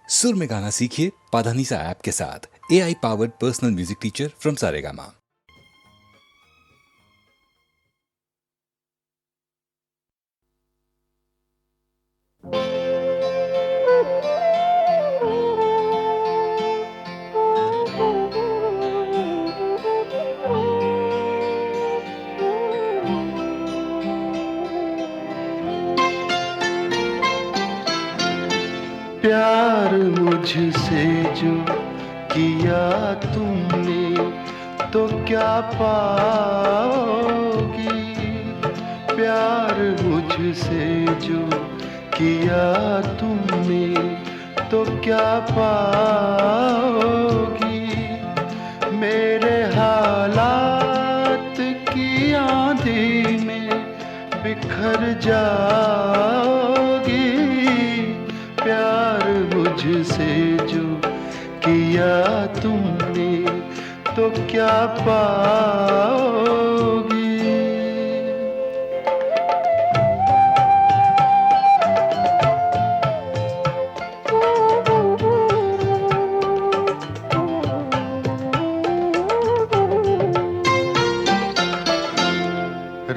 सुर में गाना सीखिए पाधानीसा ऐप के साथ। AI powered personal music teacher from Saregama. प्यार मुझसे जो किया तुमने तो क्या पाओगी। प्यार मुझसे जो किया तुमने तो क्या पाओगी। मेरे हालात की आंधी में बिखर जाओगी। प्यार मुझसे जो किया तुमने तो क्या पाओगी।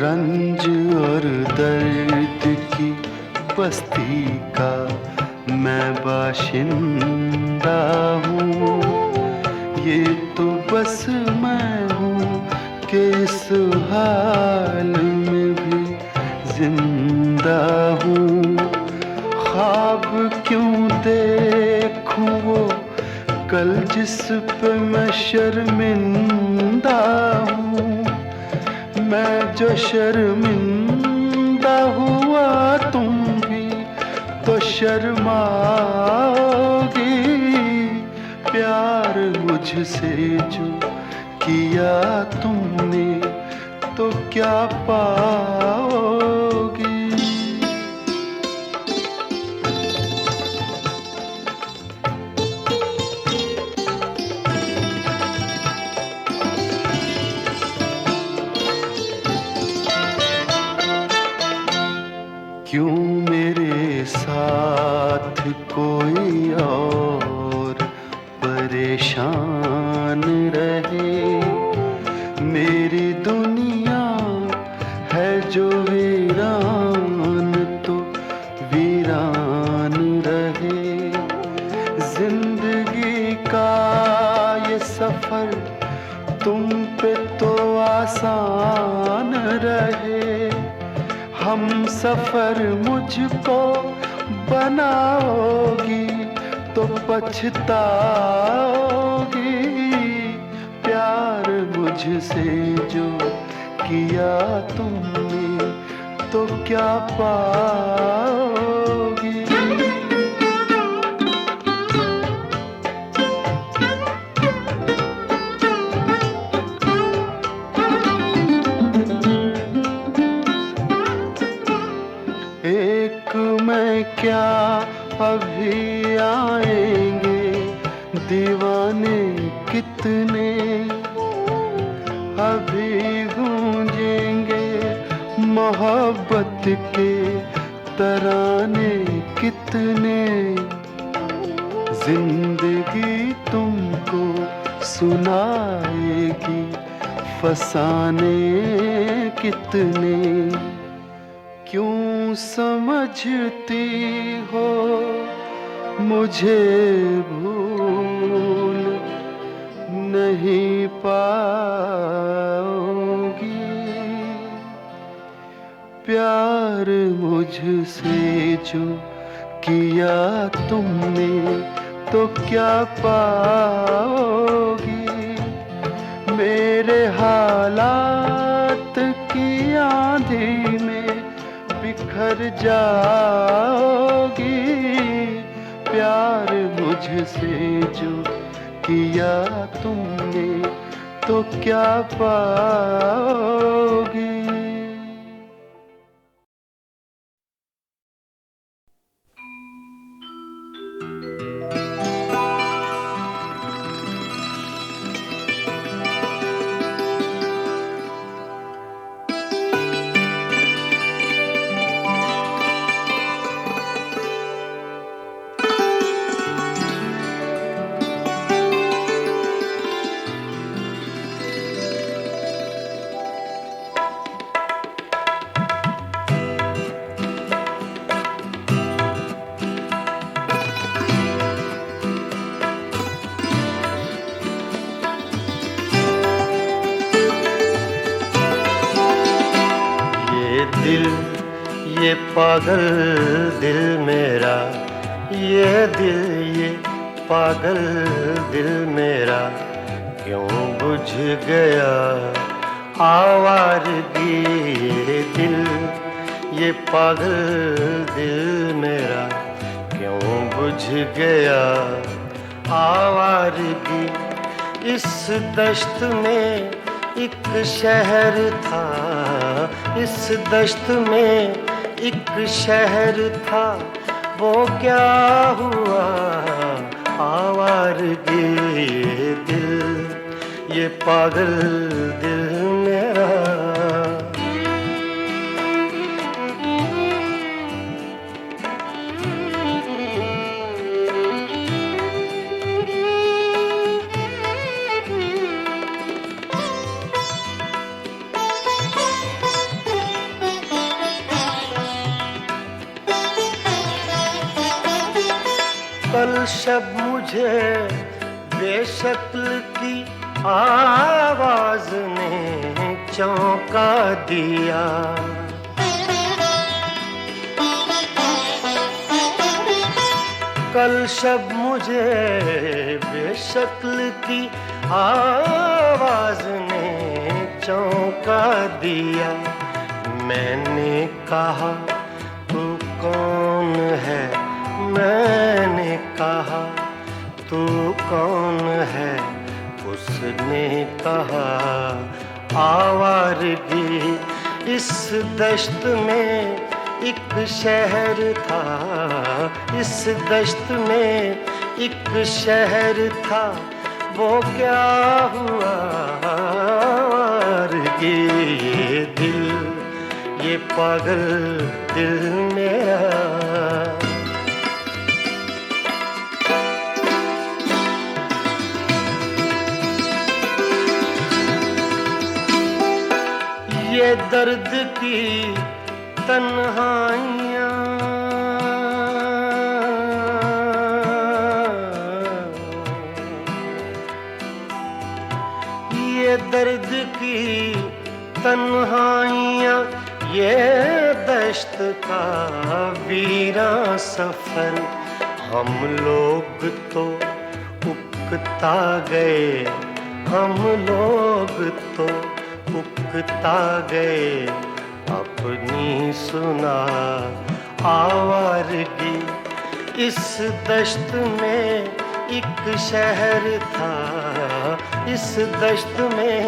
रंज और दर्द की बस्ती का मैं बाशिंदा हूँ। ये तो बस मैं हूँ कि इस हाल में भी जिंदा हूँ। ख्वाब क्यों देखूँ वो कल जिस पे मैं शर्मिंदा हूँ। मैं जो शर्मिंदा हुआ तुम भी तो शर्माओगी। प्यार मुझसे जो किया तुमने तो क्या पाओगी। क्यों मेरे साथ कोई और परेशान रहे। मेरी दुनिया है जो वीरान तो वीरान रहे। जिंदगी का ये सफर तुम पे तो आसान रहे। हम सफर मुझको बनाओगी तो पछताओगी। प्यार मुझसे जो किया तुमने तो क्या पाओगी। एक मैं क्या अभी आएंगे दीवाने कितने। अभी गूंजेंगे मोहब्बत के तराने कितने। जिंदगी तुमको सुनाएगी फसाने कितने। क्यों समझती हो मुझे भूल नहीं पाओगी। प्यार मुझसे जो किया तुमने तो क्या पाओगी। मेरे हालात की आंधी में बिखर जाओगी। प्यार मुझसे जो किया तुमने तो क्या पाओगी। ये पागल दिल मेरा, ये दिल, ये पागल दिल मेरा क्यों बुझ गया आवारगी। ये दिल, ये पागल दिल मेरा क्यों बुझ गया आवारगी। इस दश्त में एक शहर था, इस दश्त में एक शहर था, वो क्या हुआ आवारगी। ये दिल, ये पागल दिल मेरा। कल शब मुझे बेशक्ल की आवाज ने चौंका दिया। कल शब मुझे बेशक्ल की आवाज ने चौंका दिया। मैंने कहा तू कौन है, मैंने कहा तू कौन है, उसने कहा आवारगी। इस दश्त में एक शहर था, इस दश्त में एक शहर था, वो क्या हुआ आवारगी। ये दिल, ये पागल दिल मेरा। ये दर्द की तन्हाइयाँ, ये दर्द की तन्हाइयाँ, ये दश्त का वीरां सफर। हम लोग तो उकता गए, हम लोग तो उकता गए, अपनी सुना आवारगी। इस दश्त में एक शहर था, इस दश्त में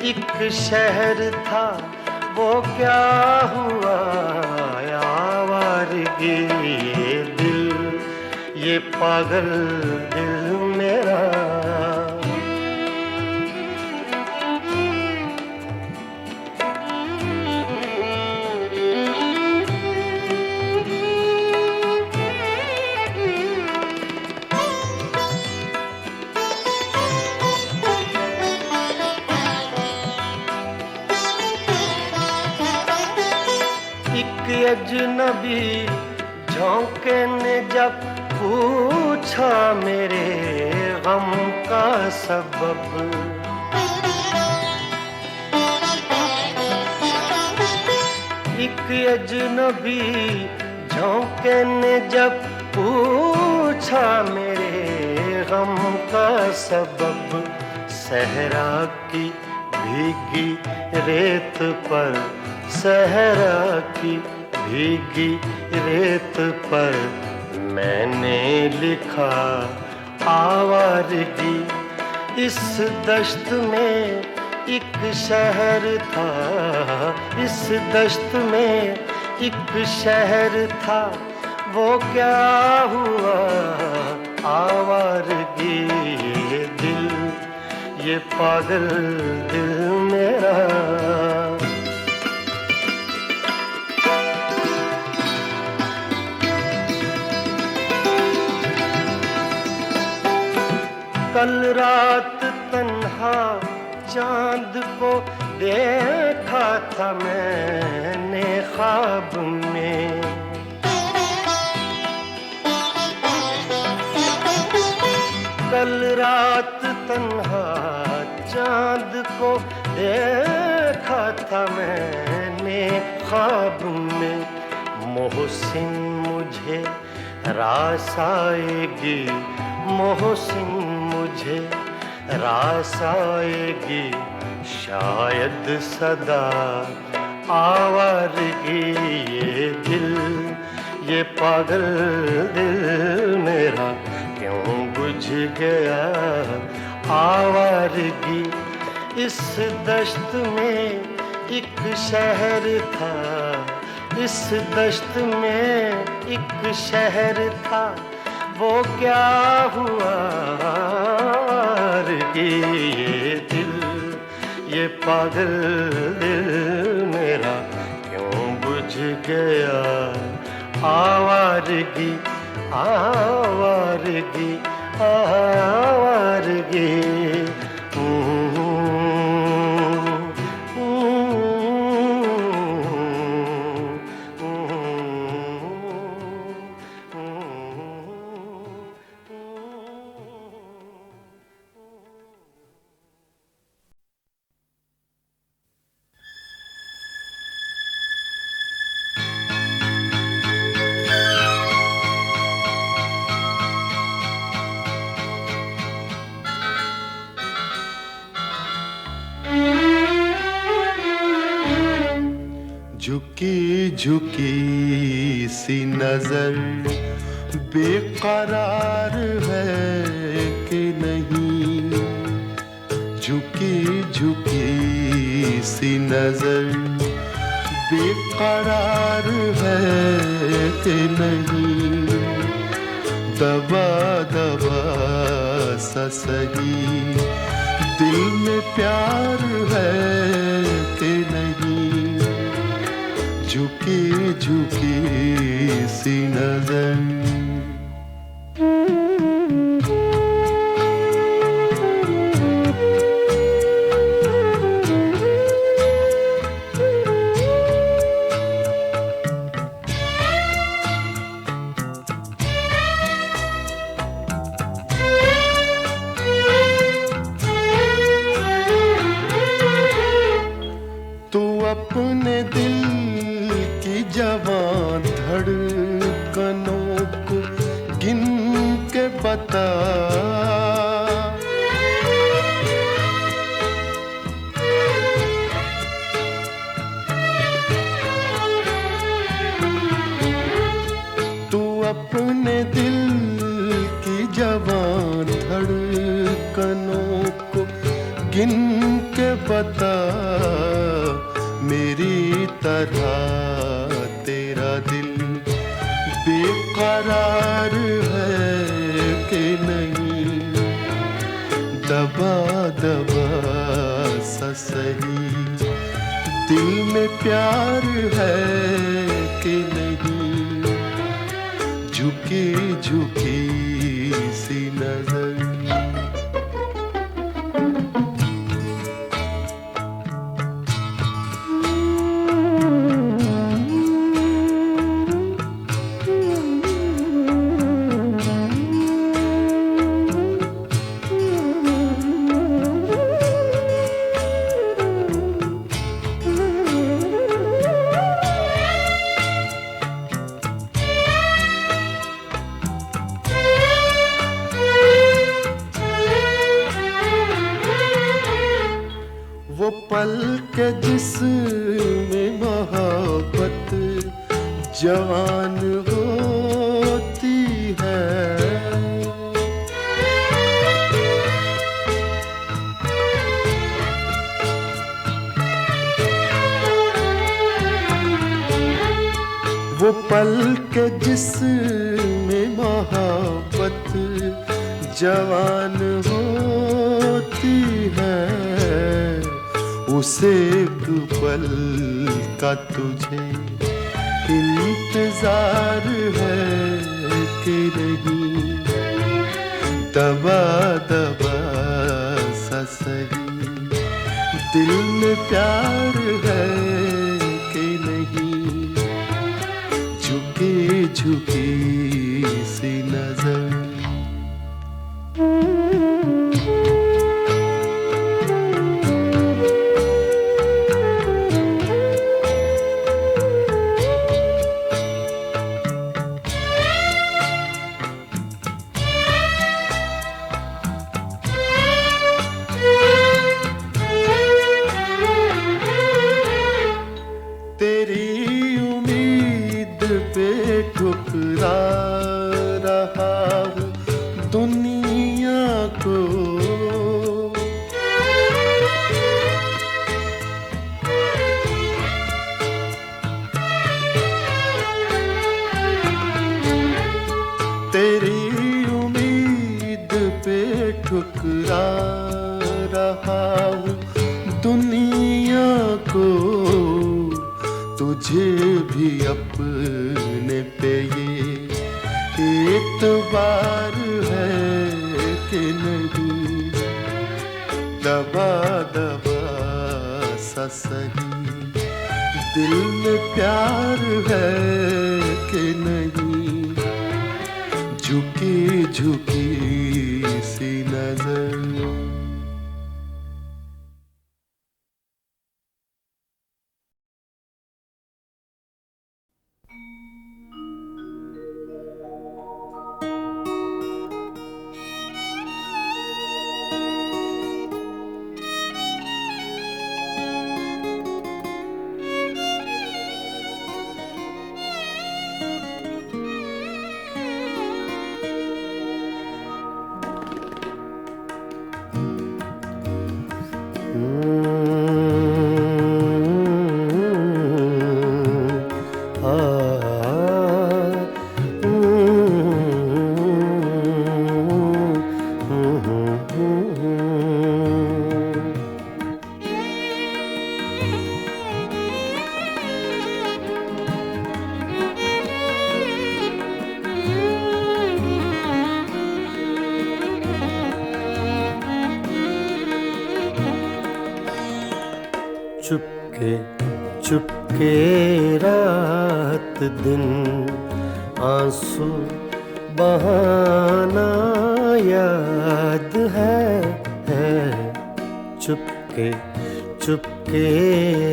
एक शहर था, वो क्या हुआ आवारगी। ये दिल, ये पागल दिल मेरा। अजनबी झोंके ने जब पूछा मेरे गम का सबब। एक अजनबी झोंके ने जब पूछा मेरे गम का सबब। सहरा की भीगी रेत पर, सहरा की भीगी रेत पर मैंने लिखा आवारगी। इस दश्त में एक शहर था, इस दश्त में एक शहर था, वो क्या हुआ आवारगी। ये दिल, ये पागल दिल मेरा। कल रात तन्हा चांद को देखा था मैंने ख्वाब में। कल रात तन्हा चांद को देखा था मैंने ख्वाब में। मोहसिन मुझे रास आएगी, मोहसिन मुझे रास आएगी, शायद सदा आवारगी। ये दिल, ये पागल दिल मेरा क्यों बुझ गया आवारगी। इस दश्त में एक शहर था, इस दश्त में एक शहर था, वो क्या हुआ कि ये दिल, ये पागल दिल मेरा क्यों बुझ गया आवारगी, आवारगी, आवारगी। झुकी झुकी सी नजर बेकरार है कि नहीं, झुकी झुकी सी नजर बेकरार है कि नहीं, दबा दबा सा सही दिल में प्यार है कि नहीं, झुकी झुकी सी नजर। तू अपने दिल की जवान धड़कनों को गिन के बता, तू अपने दिल की जवान धड़कनों को गिन के बता, मेरी तरह तेरा दिल बेकरार है कि नहीं, दबा दबा सा सही दिल में प्यार है कि नहीं, झुकी झुकी सी नजर। वो पल के जिसमें मोहब्बत जवान होती है, वो पल के जिसमें मोहब्बत जवान होती है, उसे एक पल का तुझे इंतजार है कि नहीं, दबा दबा सा सही दिल में प्यार है कि नहीं, झुकी झुकी सी नजर। दुनिया को। तेरी उम्मीद पे ठुकरा रहा हूँ दुनिया को। तुझे भी अपने पे ये एतबार है कि नहीं। दबा दबा सा सही दिल में प्यार है कि नहीं। झुकी झुकी सी नजर। चुपके चुपके रात दिन आंसू बहाना याद है। चुपके चुपके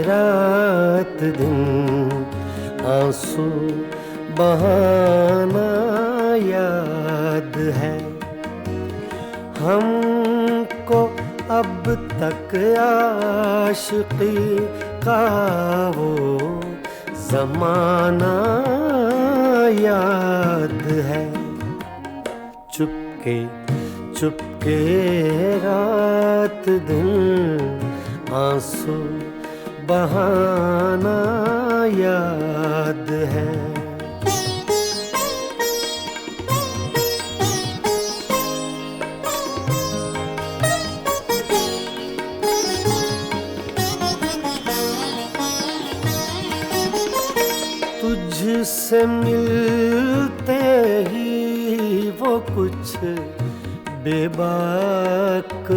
रात दिन आंसू बहाना याद है। हमको अब तक आशिकी का वो ज़माना याद है। चुपके चुपके रात दिन आंसू बहाना याद है। तुझसे मिलते ही वो कुछ बेबाक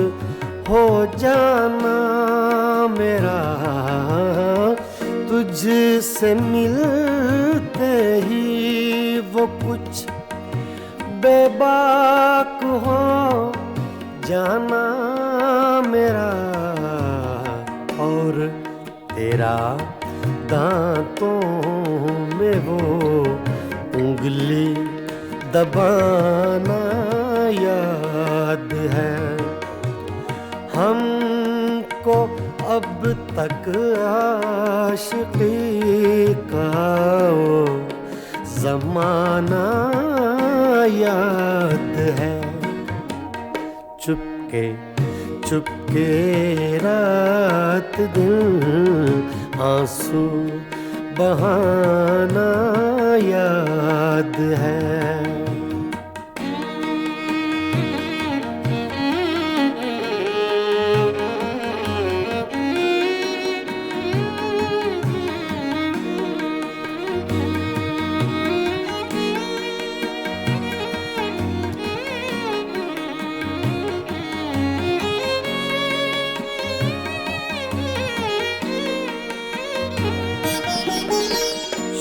हो जाना मेरा। तुझसे मिलते ही वो कुछ बेबाक हो जाना मेरा। और तेरा दांतों में वो उंगली दबाना याद है। हमको अब तक आशिकी का वो ज़माना याद है। चुपके चुपके रात दिन आंसू बहाना याद है।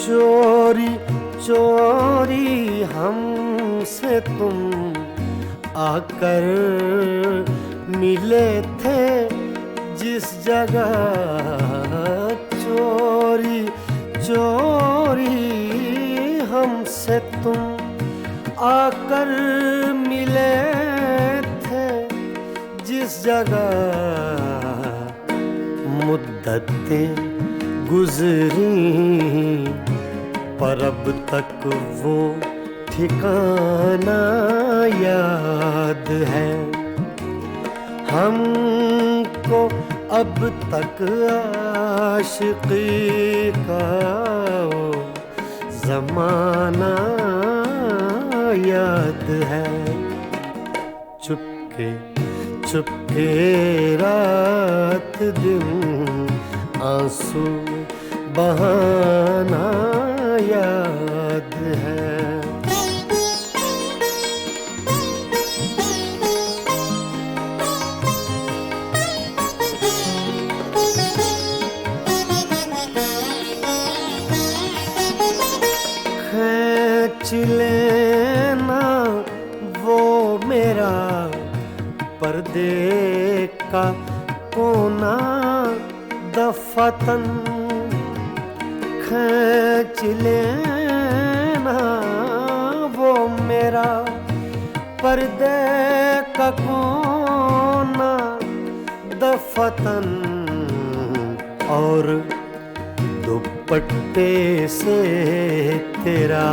चोरी चोरी हमसे तुम आकर मिले थे जिस जगह। चोरी चोरी हमसे तुम आकर मिले थे जिस जगह। मुद्दतें गुजरी पर अब तक वो ठिकाना याद है। हमको अब तक आशिकी का वो जमाना याद है। चुपके चुपके रात दिन आंसू बहाना याद है। खींच लेना वो मेरा पर्दे का कोना दफतन, खींच लेना वो मेरा पर्दे का कोना दफतन, और दुपट्टे से तेरा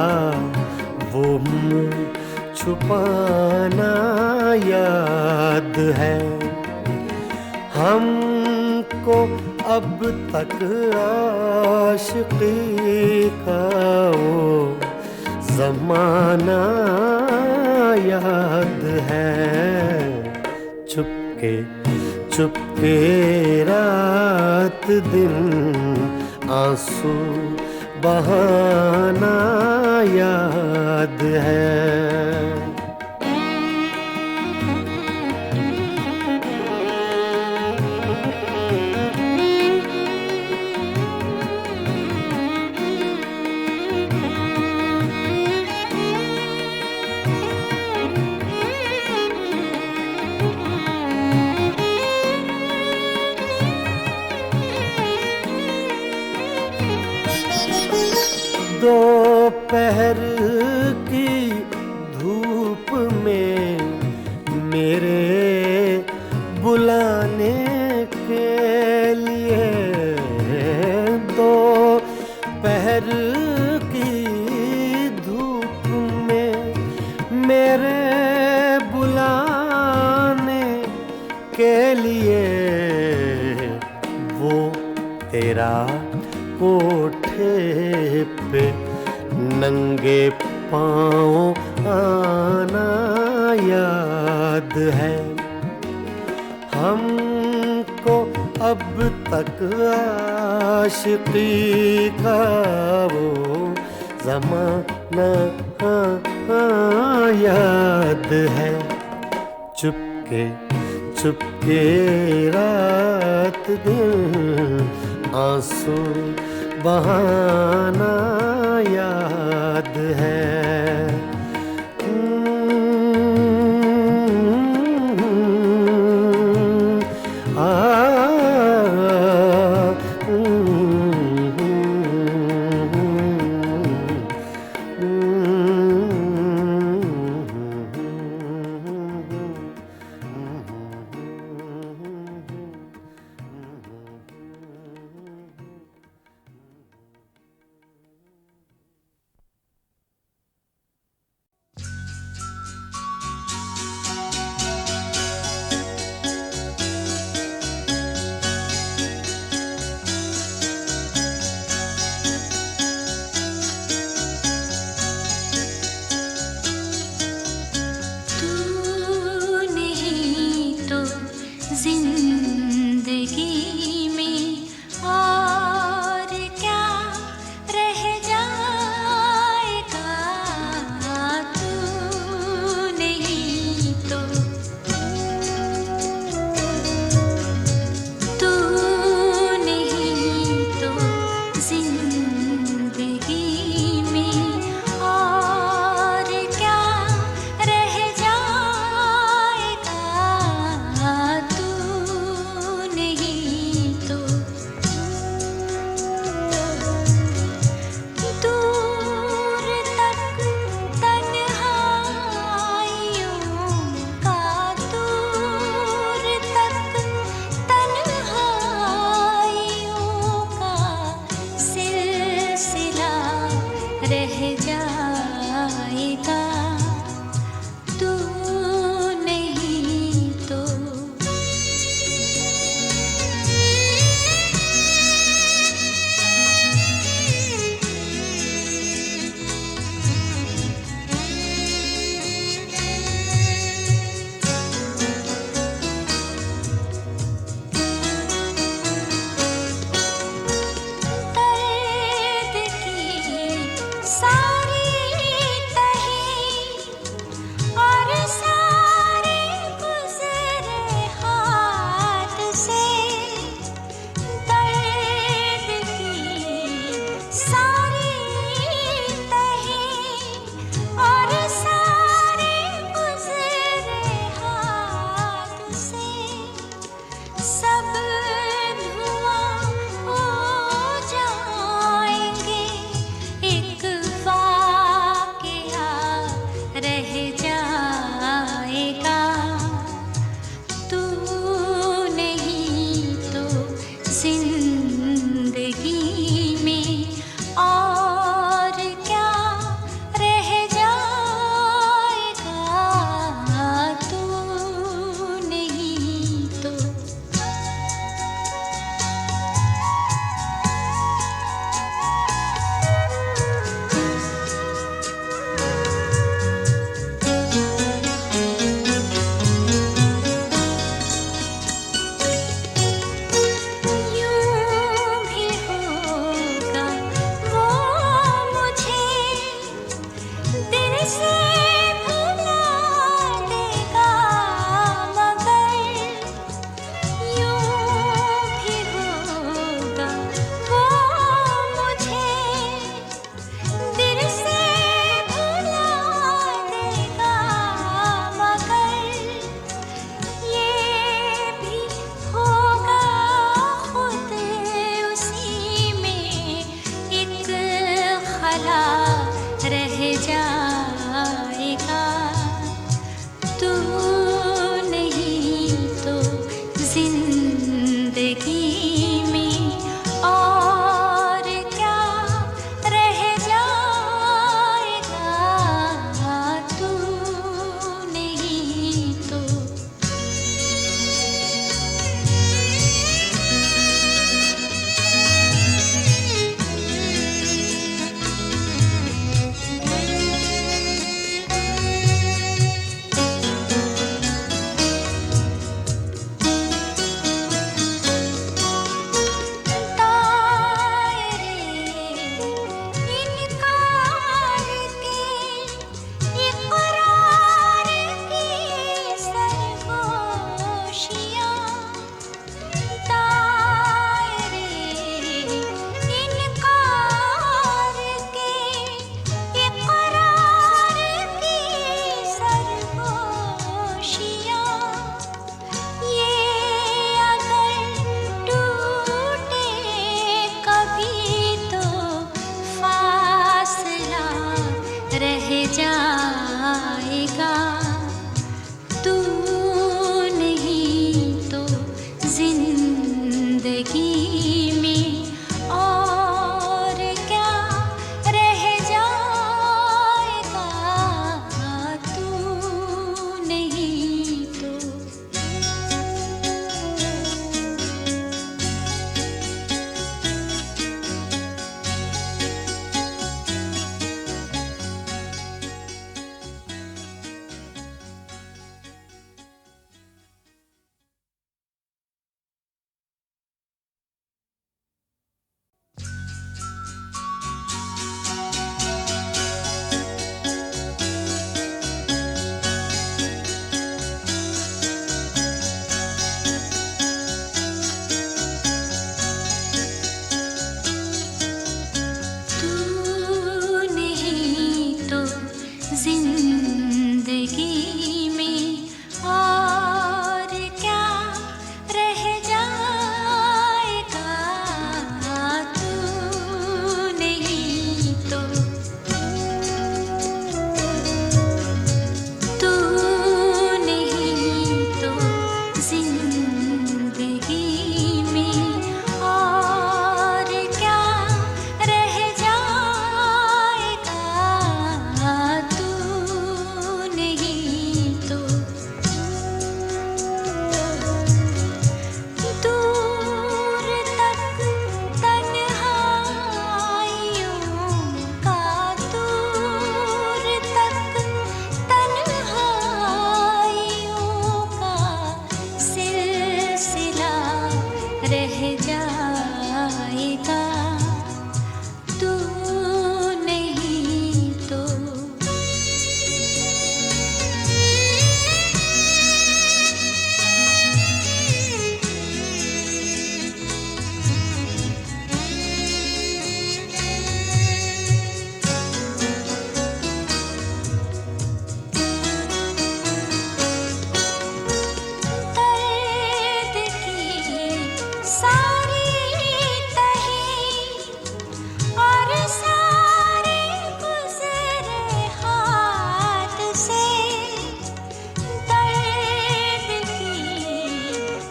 वो मुंह छुपाना याद है। हमको अब तक आशिकी का वो जमाना याद है। चुपके चुपके रात दिन आंसू बहाना याद है। दोपहर की धूप में मेरे बुलाने के लिए, दोपहर की धूप में मेरे बुलाने के लिए, वो तेरा कोठे पे नंगे पाँव आना याद है। हमको अब तक आशिकी का वो ज़माना याद है। चुपके चुपके रात दिन आंसू बहाना याद है।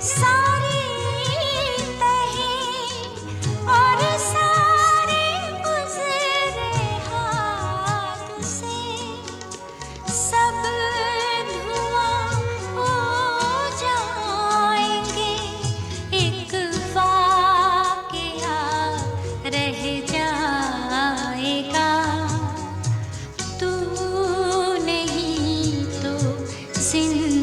सारी तहे और सारे गुजरे हाथ से सब धुआं हो जाएंगे, एक वाक़या रह जाएगा। तू नहीं तो जिंदगी